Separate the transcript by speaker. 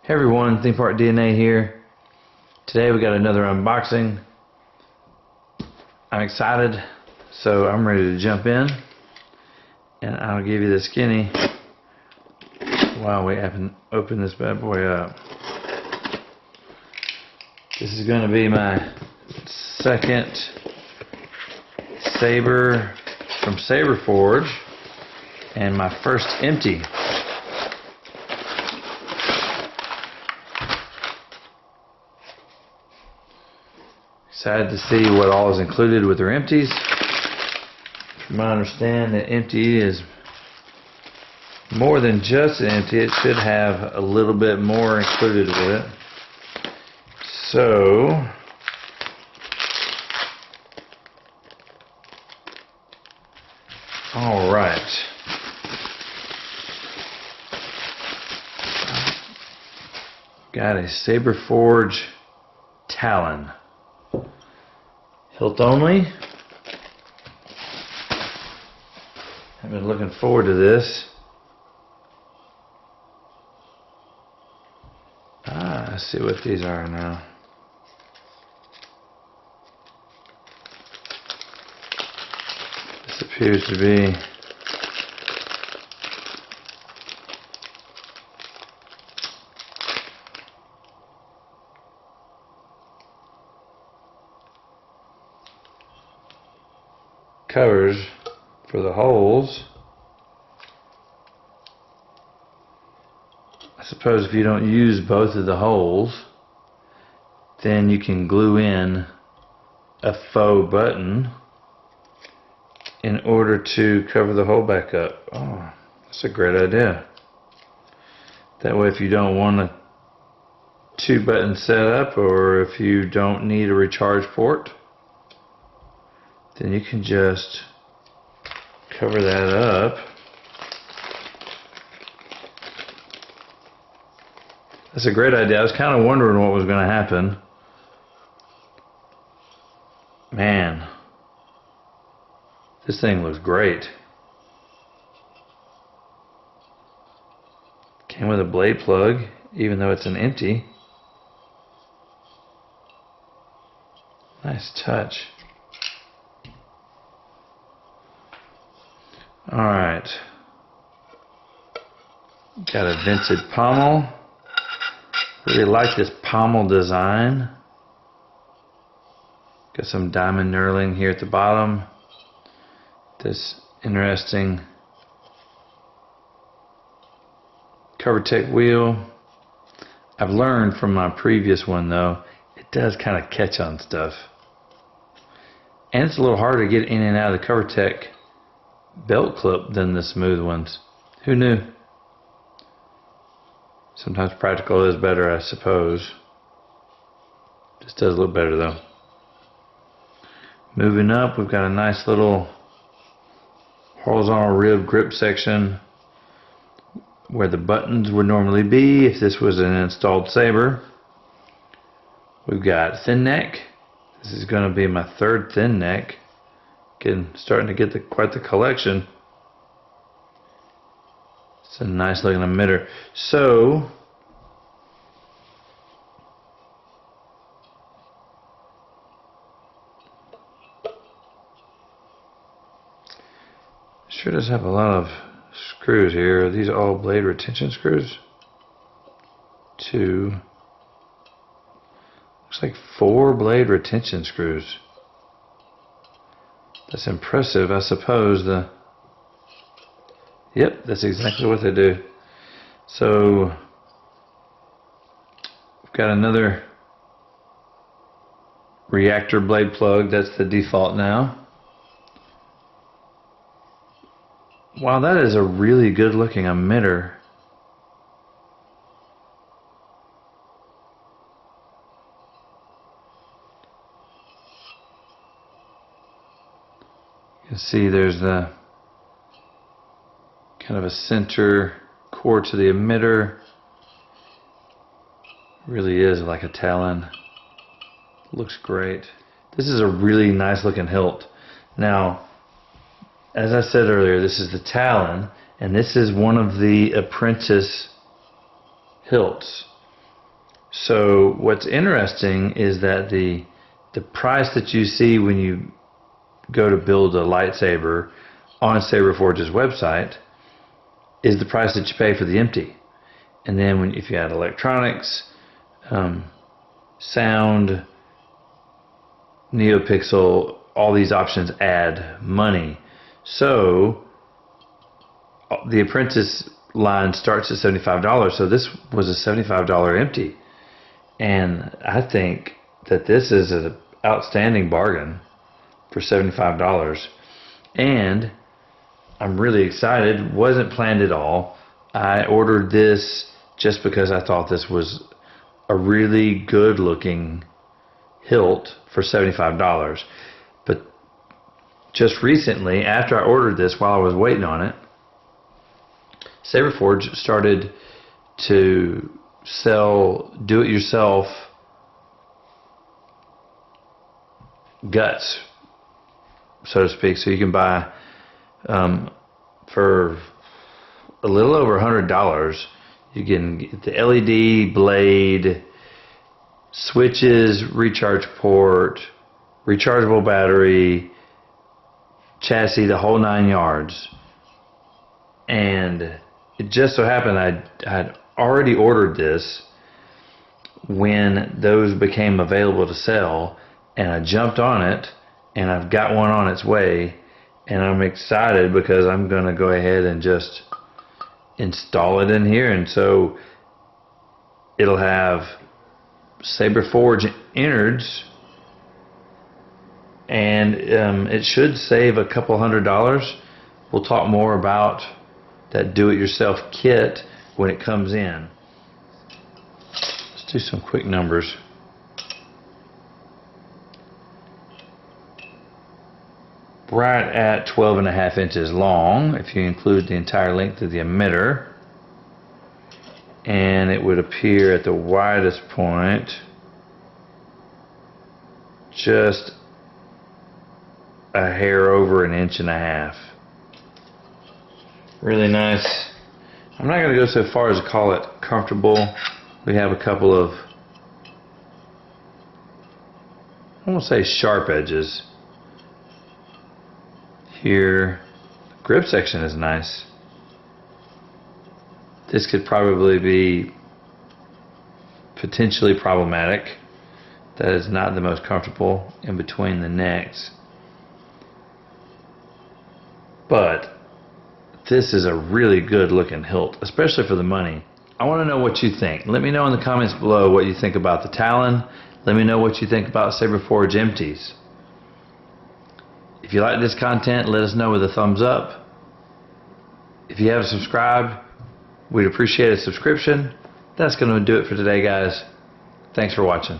Speaker 1: Hey everyone, Theme Park DNA here. Today we got another unboxing. I'm excited, so I'm ready to jump in, and I'll give you the skinny while we open this bad boy up. This is going to be my second Saber from Saberforge and my first empty. Excited to see what all is included with their empties. From what I understand, the empty is more than just an empty. It should have a little bit more included with it. So, all right. Got a Saberforge Talon. Hilt only. I've been looking forward to this. Let's see what these are now. This appears to be covers for the holes. I suppose if you don't use both of the holes, then you can glue in a faux button in order to cover the hole back up. Oh, that's a great idea. That way if you don't want a 2-button setup, or if you don't need a recharge port, then you can just cover that up. That's a great idea. I was kind of wondering what was going to happen. Man, this thing looks great. Came with a blade plug, even though it's an empty. Nice touch. Alright, got a vented pommel. Really like this pommel design. Got some diamond knurling here at the bottom. This interesting CoverTech wheel. I've learned from my previous one though, it does kind of catch on stuff. And it's a little harder to get in and out of the CoverTech belt clip than the smooth ones. Who knew? Sometimes practical is better, I suppose. This does look better though. Moving up, we've got a nice little horizontal rib grip section where the buttons would normally be if this was an installed saber. We've got thin neck. This is going to be my third thin neck. Starting to get quite the collection. It's a nice looking emitter. So, sure does have a lot of screws here. Are these all blade retention screws? 2. Looks like 4 blade retention screws. That's impressive, I suppose. Yep, that's exactly what they do. So, we've got another reactor blade plug. That's the default now. Wow, that is a really good looking emitter. You can see there's the kind of a center core to the emitter. Really is like a Talon. Looks great. This is a really nice looking hilt. Now, as I said earlier, this is the Talon, and this is one of the apprentice hilts. So what's interesting is that the price that you see when you go to build a lightsaber on Saberforge's website is the price that you pay for the empty. And then if you add electronics, sound, NeoPixel, all these options add money. So the Apprentice line starts at $75. So this was a $75 empty. And I think that this is an outstanding bargain for $75. And I'm really excited. Wasn't planned at all. I ordered this just because I thought this was a really good looking hilt for $75. But just recently, after I ordered this, while I was waiting on it, Saberforge started to sell do-it-yourself guts, so to speak. So you can buy for a little over $100. You can get the LED blade, switches, recharge port, rechargeable battery, chassis, the whole 9 yards. And it just so happened I'd already ordered this when those became available to sell, and I jumped on it, and I've got one on its way, and I'm excited because I'm going to go ahead and just install it in here. And so it'll have Saberforge innards, and it should save a couple $100. We'll talk more about that do-it-yourself kit when it comes in. Let's do some quick numbers. Right at 12.5 inches long, if you include the entire length of the emitter. And it would appear at the widest point just a hair over 1.5 inches. Really nice. I'm not going to go so far as to call it comfortable. We have a couple of, I won't say sharp edges here. The grip section is nice. This could probably be potentially problematic. That is not the most comfortable in between the necks. But this is a really good looking hilt, especially for the money. I want to know what you think. Let me know in the comments below what you think about the Talon. Let me know what you think about Saberforge empties. If you like this content, let us know with a thumbs up. If you haven't subscribed, we'd appreciate a subscription. That's going to do it for today, guys. Thanks for watching.